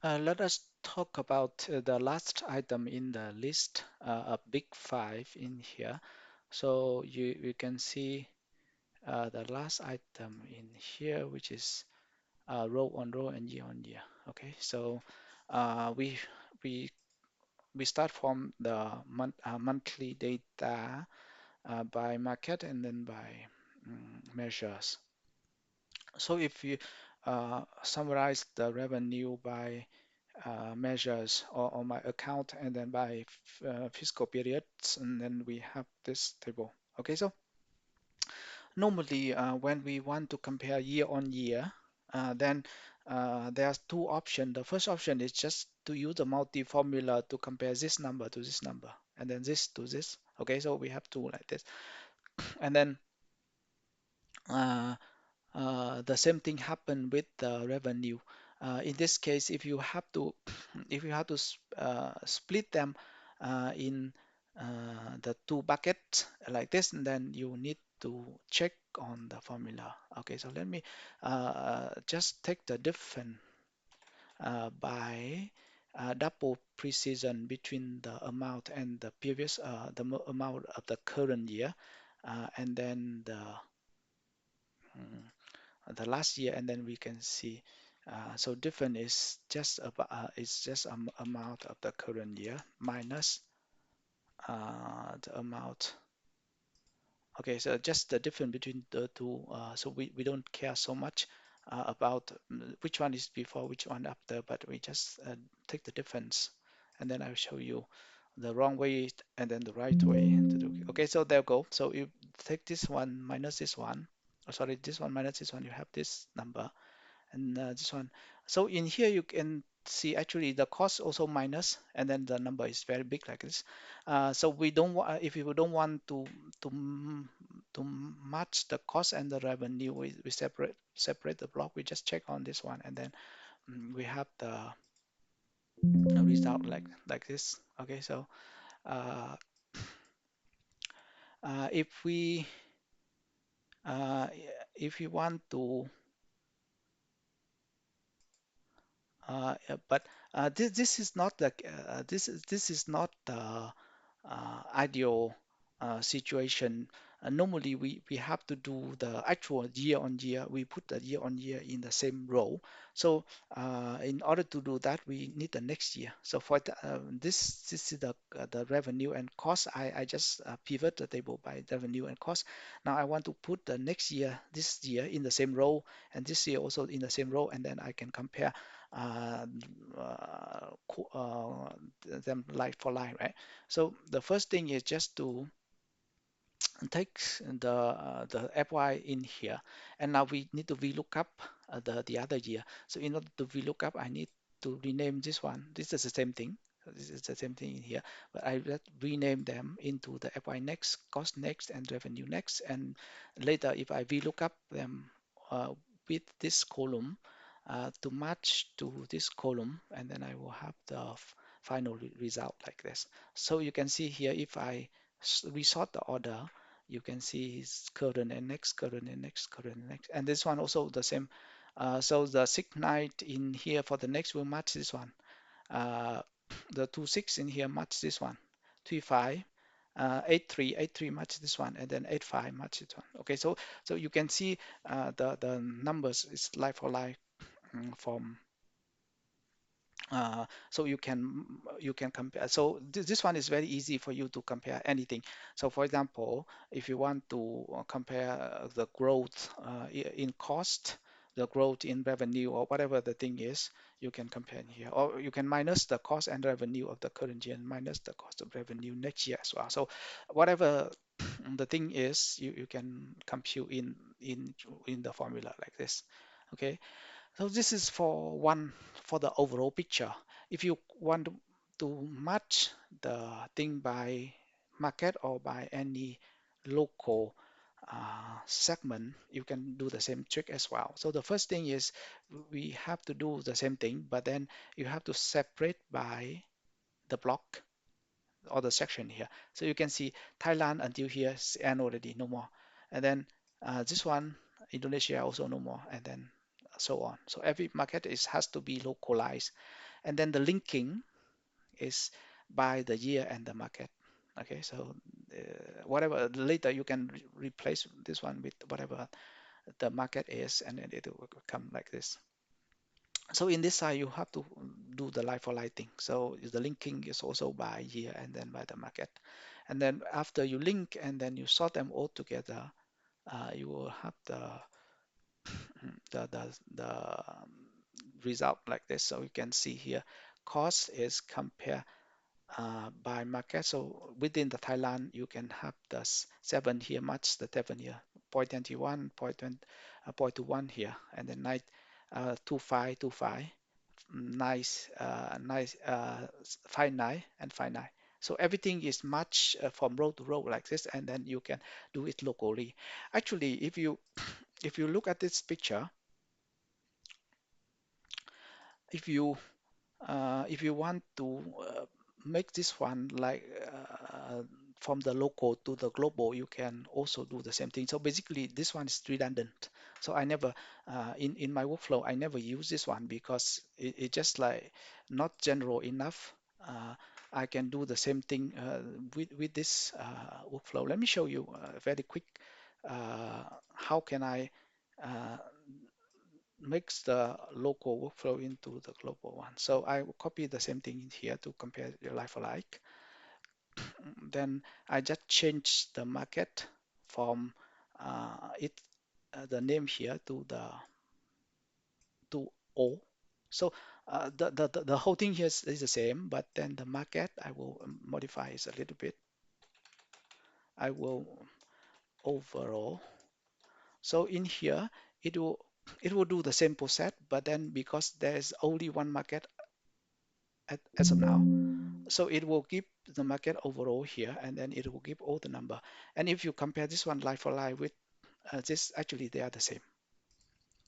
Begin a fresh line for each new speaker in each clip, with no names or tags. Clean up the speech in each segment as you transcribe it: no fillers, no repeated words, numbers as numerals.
Let us talk about the last item in the list, a big five in here. So you can see the last item in here, which is row on row and year on year. Okay, so uh, we we we start from the monthly data by market and then by measures. So if you summarize the revenue by measures or my account and then by fiscal periods, and then we have this table. Okay, so normally when we want to compare year on year, then there's two options. The first option is just to use the multi-formula to compare this number to this number and then this to this. Okay, so we have two like this. And then uh, the same thing happen with the revenue. In this case, if you have to if you have to split them in the two buckets like this, then you need to check on the formula. Okay, so let me just take the difference by double precision between the amount and the previous amount of the current year, and then mm, the last year, and then we can see. So different is just about is just amount of the current year minus the amount. Okay, so just the difference between the two. So we don't care so much about which one is before, which one after, but we just take the difference, and then I'll show you the wrong way and then the right way to do it. Okay, so there you go. So you take this one minus this one. Oh, sorry, this one minus this one, you have this number and this one. So in here you can see actually the cost also minus, and then the number is very big like this. So we don't want if you don't want to match the cost and the revenue, we separate the block. We just check on this one, and then we have the result like this. Okay, so uh, if we uh, if you want to but this is not the this is not the ideal situation. Normally, we have to do the actual year on year. We put the year on year in the same row. So in order to do that, we need the next year. So for this is the revenue and cost. I just pivot the table by revenue and cost. Now I want to put the next year, this year in the same row, and this year also in the same row, and then I can compare uh, them like for like, right? So the first thing is just to take the FY in here, and now we need to VLOOKUP the other year. So in order to VLOOKUP, I need to rename this one. This is the same thing. So this is the same thing in here, but I let rename them into the FY next, cost next, and revenue next. And later, if I VLOOKUP them with this column to match to this column, and then I will have the final result like this. So you can see here, if I resort the order, you can see his current and next, current and next, current and next. And this one also the same. So the 6 9 in here for the next will match this one. Uh, the 2 6 in here match this one. 3 5, 8 3, 8 3 match this one, and then 8 5 match this one. Okay, so you can see the numbers is like for like from so you can compare. So this one is very easy for you to compare anything. So for example, if you want to compare the growth in cost, the growth in revenue, or whatever the thing is, you can compare in here, or you can minus the cost and revenue of the current year and minus the cost of revenue next year as well. So whatever the thing is, you can compute in the formula like this. Okay, so this is for the overall picture. If you want to match the thing by market or by any local segment, you can do the same trick as well. So the first thing is we have to do the same thing, but then you have to separate by the block or the section here. So you can see Thailand until here is end already, no more. And then this one, Indonesia also no more, and then so on. So every market is has to be localized. And then the linking is by the year and the market. Okay, so whatever later you can replace this one with whatever the market is, and then it will come like this. So in this side, you have to do the like for like thing. So the linking is also by year and then by the market. And then after you link and then you sort them all together, you will have the result like this. So you can see here, cost is compare by market. So within the Thailand, you can have the 7 here, match the 7 here, 0.21, 0.21 here, and then 25, 25, nice, nice, 59 and 59. So everything is matched from row to row like this, and then you can do it locally. Actually, if you look at this picture, if you if you want to make this one like from the local to the global, you can also do the same thing. So basically, this one is redundant. So I never, in my workflow, I never use this one because it just like not general enough. I can do the same thing with this workflow. Let me show you very quick how can I uh, makes the local workflow into the global one. So I will copy the same thing in here to compare your like for like. Then I just change the market from the name here to O. So the whole thing here is the same, but then the market I will modify it a little bit. I will overall. So in here it will do the same process, but then because there's only one market as of now, so it will give the market overall here, and then it will give all the number. And if you compare this one like for like with this, actually they are the same.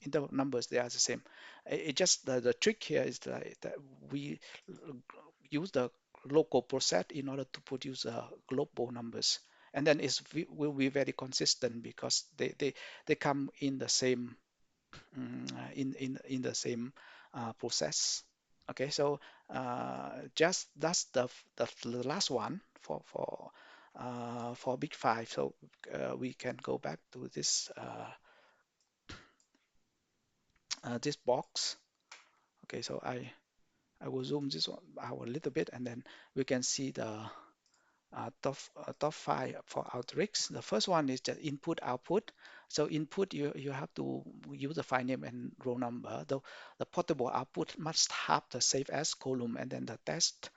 In the numbers, they are the same. It just the trick here is that we use the local process in order to produce global numbers, and then will be very consistent because they come in the same in the same process. Okay, so just that's the last one for big five. So we can go back to this box. Okay, so I will zoom this one out a little bit, and then we can see the top five for Outreach. The first one is just input output. So input, you have to use the file name and row number. The portable output must have the save as column, and then the test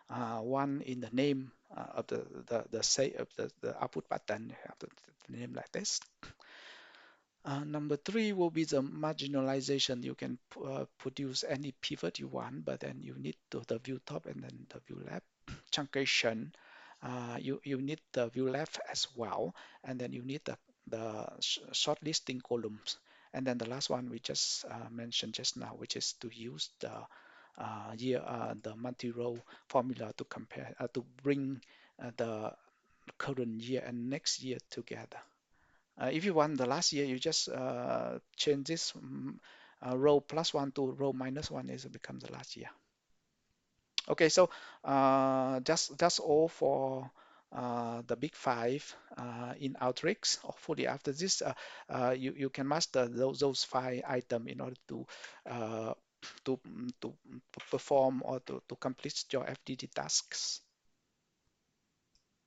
one in the name of the save of the output button. You have to name like this. Number three will be the marginalization. You can produce any pivot you want, but then you need the view top and then the view left. Truncation, you need the view left as well, and then you need the short listing columns. And then the last one we just mentioned just now, which is to use the multi-row formula to compare to bring the current year and next year together. If you want the last year, you just change this row +1 to row -1 is become the last year. Okay, so that's all for the big five in Outreach. Hopefully, after this, you can master those five items in order uh, to perform or to complete your FDD tasks.